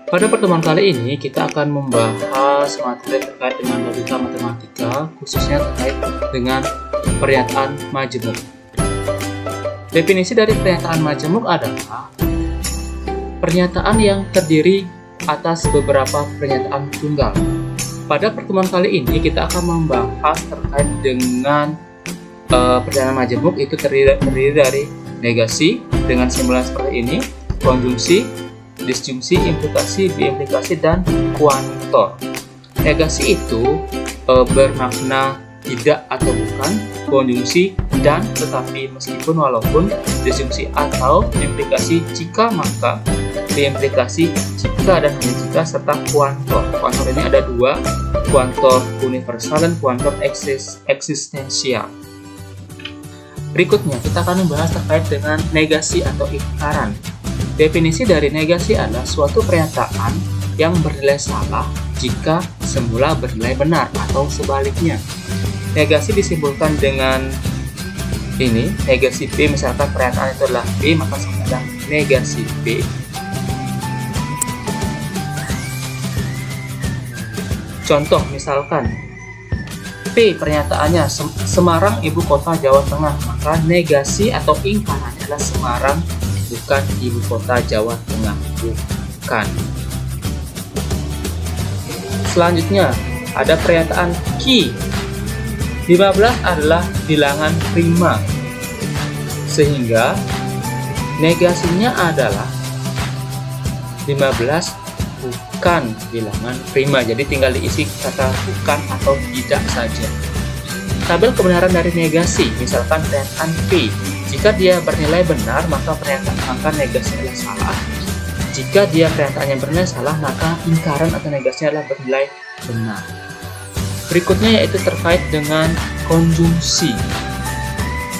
Pada pertemuan kali ini kita akan membahas materi terkait dengan logika matematika, khususnya terkait dengan pernyataan majemuk. Definisi dari pernyataan majemuk adalah pernyataan yang terdiri atas beberapa pernyataan tunggal. Pada pertemuan kali ini kita akan membahas terkait dengan pernyataan majemuk itu terdiri dari negasi dengan simbolan seperti ini, konjungsi, disjungsi, implikasi, biimplikasi, dan kuantor. Negasi itu bermakna tidak atau bukan, konjungsi dan tetapi meskipun walaupun, disjungsi atau, implikasi jika maka, biimplikasi jika dan hanya jika, serta kuantor. Kuantor ini ada dua, kuantor universal dan kuantor eksistensial. Berikutnya kita akan membahas terkait dengan negasi atau ingkaran. Definisi dari negasi adalah suatu pernyataan yang bernilai salah jika semula bernilai benar atau sebaliknya. Negasi disimpulkan dengan ini, negasi B, misalkan pernyataan itu adalah B, maka ada negasi B. Contoh misalkan P pernyataannya Semarang ibu kota Jawa Tengah, maka negasi atau ingkarannya adalah Semarang bukan ibu kota Jawa Tengah, bukan. Selanjutnya ada pernyataan Q. 15 adalah bilangan prima, sehingga negasinya adalah 15 bukan bilangan prima. Jadi tinggal diisi kata bukan atau tidak saja. Tabel kebenaran dari negasi, misalkan pernyataan P. Jika dia bernilai benar, maka negasi adalah salah. Jika dia pernyataannya bernilai salah, maka ingkaran atau negasinya adalah bernilai benar. Berikutnya yaitu terkait dengan konjungsi.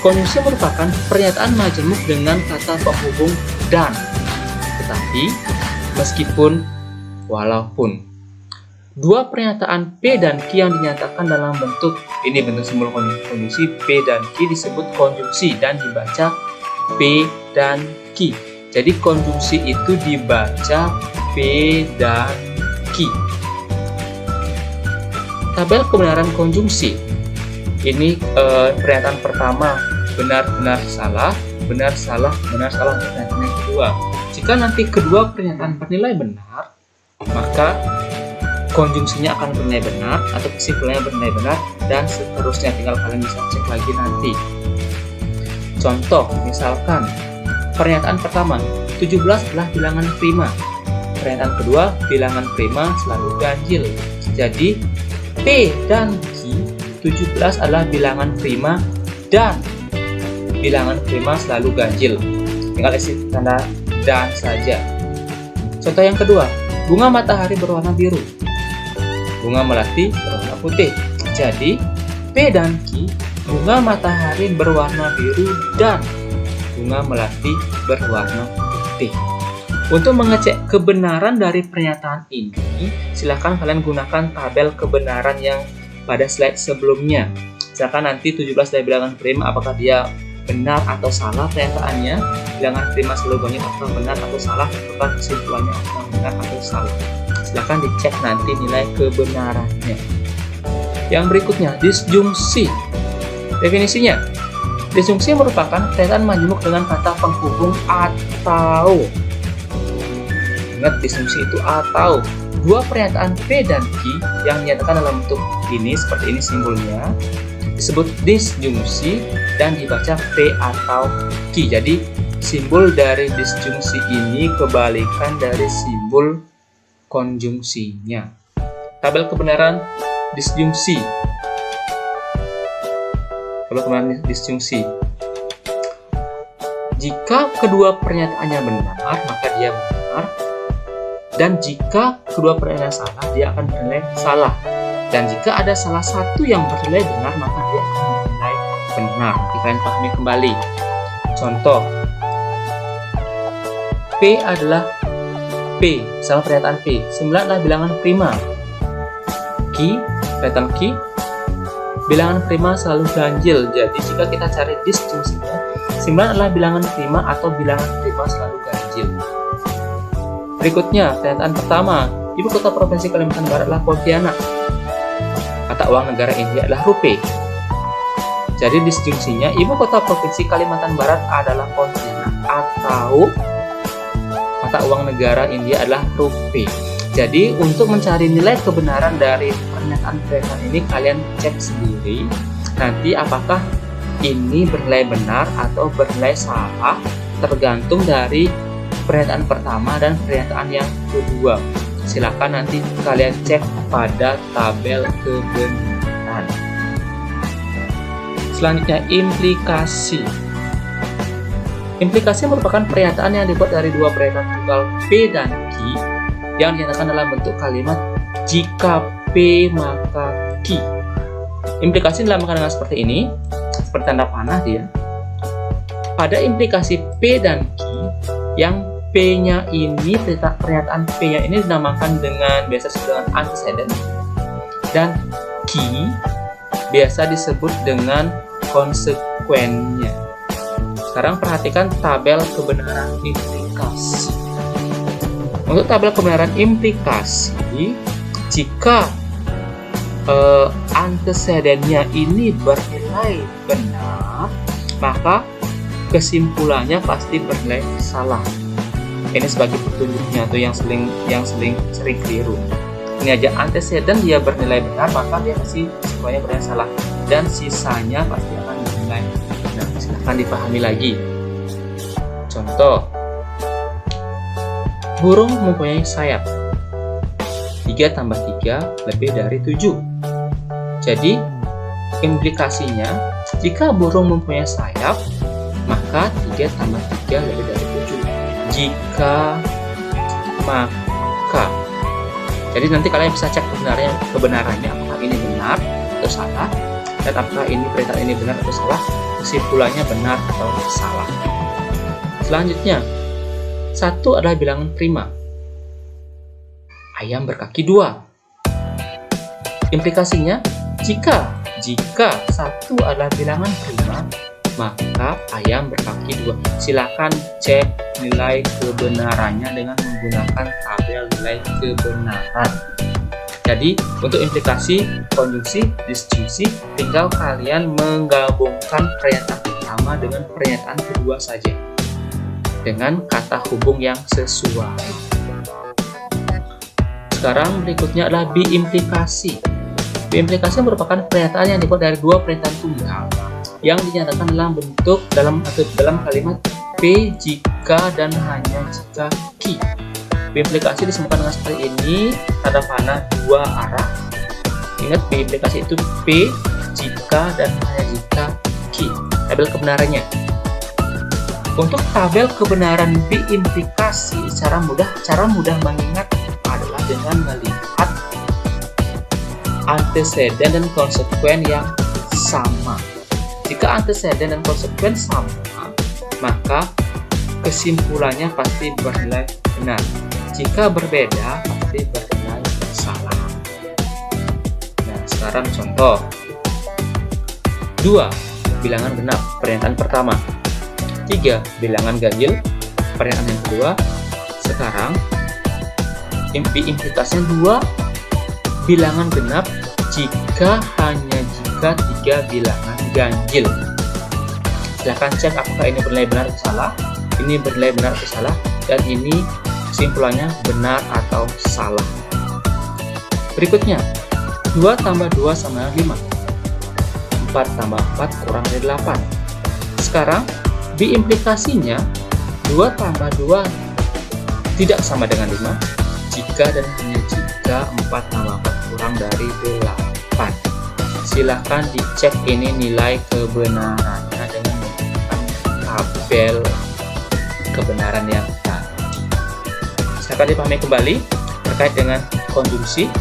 Konjungsi merupakan pernyataan majemuk dengan kata penghubung dan, tetapi, meskipun, walaupun. Dua pernyataan P dan Q yang dinyatakan dalam bentuk simbol konjungsi P dan Q disebut konjungsi dan dibaca P dan Q. Jadi konjungsi itu dibaca P dan Q. Tabel kebenaran konjungsi. Ini pernyataan pertama, benar salah, benar salah untuk pernyataan yang kedua. Jika nanti kedua pernyataan bernilai benar, maka konjungsinya akan bernilai benar atau kesimpulannya bernilai benar, dan seterusnya. Tinggal kalian bisa cek lagi nanti. Contoh misalkan pernyataan pertama 17 adalah bilangan prima, pernyataan kedua bilangan prima selalu ganjil. Jadi P dan Q, 17 adalah bilangan prima dan bilangan prima selalu ganjil. Tinggal isi tanda dan saja. Contoh yang kedua, bunga matahari berwarna biru, bunga melati berwarna putih. Jadi P dan Q, bunga matahari berwarna biru dan bunga melati berwarna putih. Untuk mengecek kebenaran dari pernyataan ini, silakan kalian gunakan tabel kebenaran yang pada slide sebelumnya. Misalkan nanti 17 dari bilangan prima, apakah dia benar atau salah pernyataannya, bilangan prima selalu ganjil atau benar atau salah, apakah kesimpulannya apakah benar atau salah. Silahkan dicek nanti nilai kebenarannya. Yang berikutnya, disjungsi. Definisinya, disjungsi merupakan pernyataan majemuk dengan kata penghubung atau. Ingat, disjungsi itu atau. Dua pernyataan P dan Q yang dinyatakan dalam bentuk ini, seperti ini simbolnya, disebut disjungsi dan dibaca P atau Q. Jadi, simbol dari disjungsi ini kebalikan dari simbol konjungsinya. Tabel kebenaran disjungsi. Tabel kebenaran disjungsi. Jika kedua pernyataannya benar, maka dia benar. Dan jika kedua pernyataannya salah, dia akan bernilai salah. Dan jika ada salah satu yang bernilai benar, maka dia akan bernilai benar. Kalian pahami kembali. Contoh, P adalah P, sama pernyataan P. 9 adalah bilangan prima. Q, pernyataan Q, bilangan prima selalu ganjil. Jadi jika kita cari disjungsinya, 9 adalah bilangan prima atau bilangan prima selalu ganjil. Berikutnya, pernyataan pertama, ibu kota provinsi Kalimantan Barat adalah Pontianak. Mata uang negara India adalah rupiah. Jadi disjungsinya, ibu kota provinsi Kalimantan Barat adalah Pontianak, atau mata uang negara India adalah rupiah. Jadi untuk mencari nilai kebenaran dari pernyataan-pernyataan ini, kalian cek sendiri nanti apakah ini bernilai benar atau bernilai salah, tergantung dari pernyataan pertama dan pernyataan yang kedua. Silakan nanti kalian cek pada tabel kebenaran. Selanjutnya, implikasi. Implikasi merupakan pernyataan yang dibuat dari dua pernyataan tunggal P dan Q yang dinyatakan dalam bentuk kalimat jika P maka Q. Implikasi dilambangkan dengan seperti ini, seperti tanda panah dia. Pada implikasi P dan Q, yang P-nya ini, pernyataan P-nya ini dinamakan dengan biasa disebut dengan antecedent, dan Q biasa disebut dengan konsekuennya. Sekarang perhatikan tabel kebenaran implikasi. Untuk tabel kebenaran implikasi, jika antecedennya ini bernilai benar, maka kesimpulannya pasti bernilai salah. Ini sebagai petunjuknya tuh yang sering keliru. Ini aja antecedent dia bernilai benar, maka dia pasti kesimpulannya bernilai salah, dan sisanya pasti akan bernilai benar. Silahkan dipahami lagi. Contoh, burung mempunyai sayap. 3 tambah 3 lebih dari 7. Jadi implikasinya, jika burung mempunyai sayap, maka 3 tambah 3 lebih dari 7. Jika, maka. Jadi nanti kalian bisa cek kebenarannya apakah ini benar atau salah, dan apakah ini pernyataan ini benar atau salah, kesimpulannya benar atau salah. Selanjutnya, 1 adalah bilangan prima. Ayam berkaki 2. Implikasinya, jika 1 adalah bilangan prima, maka ayam berkaki 2. Silakan cek nilai kebenarannya dengan menggunakan tabel nilai kebenaran. Jadi untuk implikasi, konjungsi, disjungsi, tinggal kalian menggabungkan pernyataan pertama dengan pernyataan kedua saja dengan kata hubung yang sesuai. Sekarang berikutnya adalah biimplikasi. Biimplikasi merupakan pernyataan yang dibuat dari dua pernyataan tunggal yang dinyatakan dalam kalimat P jika dan hanya jika Q. Biimplikasi disebutkan dengan seperti ini, tanda panah dua arah. Ingat, biimplikasi itu P jika dan hanya jika Q. Tabel kebenarannya. Untuk tabel kebenaran biimplikasi, cara mudah mengingat adalah dengan melihat antecedent dan konsekuen yang sama. Jika antecedent dan konsekuen sama, maka kesimpulannya pasti bernilai benar. Jika berbeda, pasti bernilai salah. Nah, sekarang contoh 2. Bilangan genap, pernyataan pertama. 3. Bilangan ganjil, pernyataan yang kedua. Sekarang implikasinya 2 bilangan genap jika 3 bilangan ganjil. Silahkan cek apakah ini bernilai benar atau salah, ini bernilai benar atau salah, dan ini kesimpulannya benar atau salah. Berikutnya, 2 tambah 2 sama 5. 4 tambah 4 kurang dari 8. Sekarang biimplikasinya 2 tambah 2 tidak sama dengan 5 jika dan hanya jika 4 tambah 4 kurang dari 8. Silahkan dicek ini nilai kebenarannya dengan menggunakan tabel kebenaran yang tadi. Silahkan dipahami kembali terkait dengan konjungsi,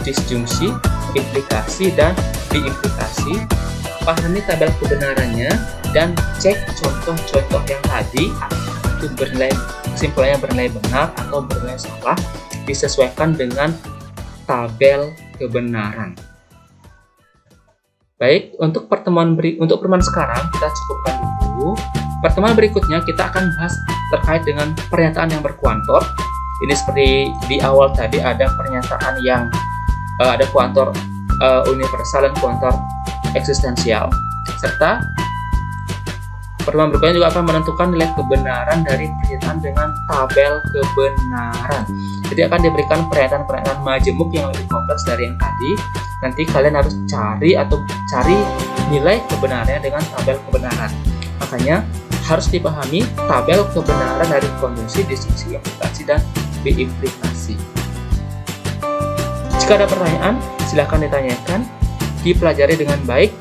disjungsi, implikasi, dan biimplikasi. Pahami tabel kebenarannya dan cek contoh-contoh yang tadi, apakah itu kesimpulannya bernilai benar atau bernilai salah, disesuaikan dengan tabel kebenaran. Baik, untuk pertemuan sekarang kita cukupkan dulu. Pertemuan berikutnya kita akan bahas terkait dengan pernyataan yang berkuantor, Ini seperti di awal tadi ada pernyataan yang ada kuantor universal dan kuantor eksistensial, serta pertemuan berikutnya juga akan menentukan nilai kebenaran dari pernyataan dengan tabel kebenaran. Jadi akan diberikan pernyataan-pernyataan majemuk yang lebih kompleks dari yang tadi. Nanti kalian harus cari nilai kebenarannya dengan tabel kebenaran. Makanya harus dipahami tabel kebenaran dari konjungsi, disjungsi, implikasi, dan biimplikasi. Jika ada pertanyaan, silahkan ditanyakan, dipelajari dengan baik,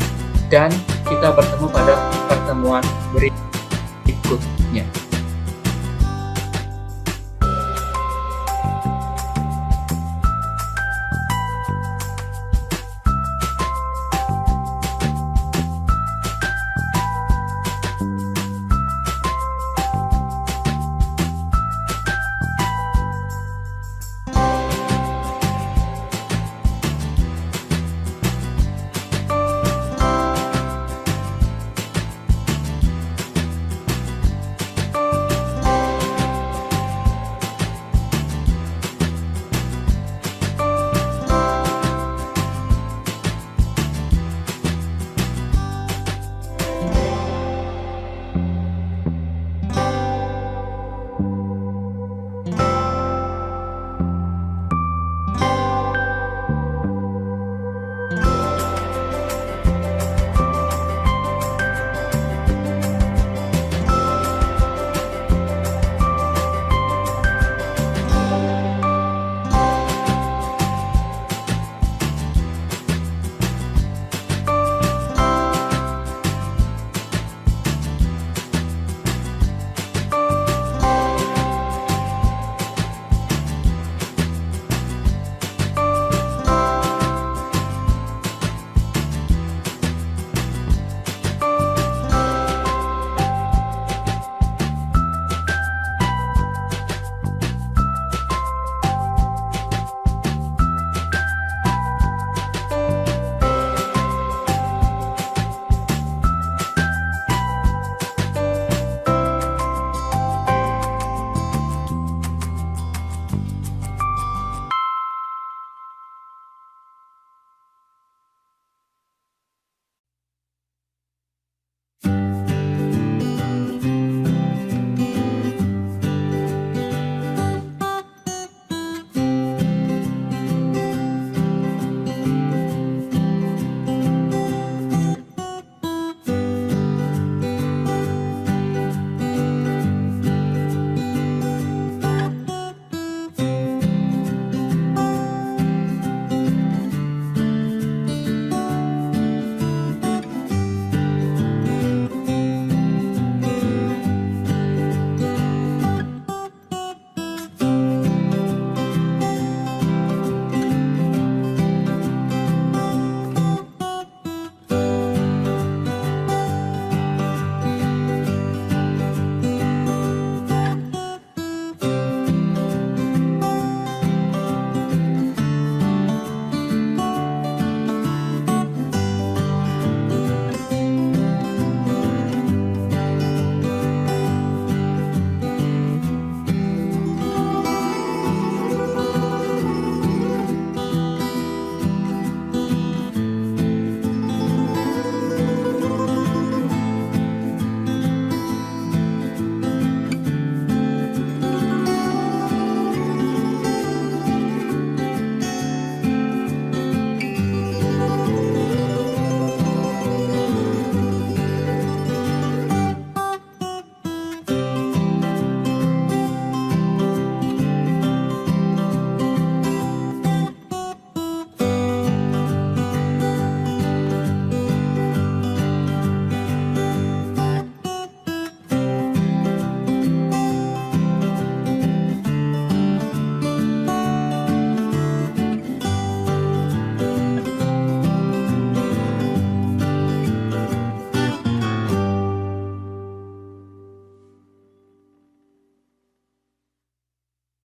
dan kita bertemu pada pertemuan berikutnya.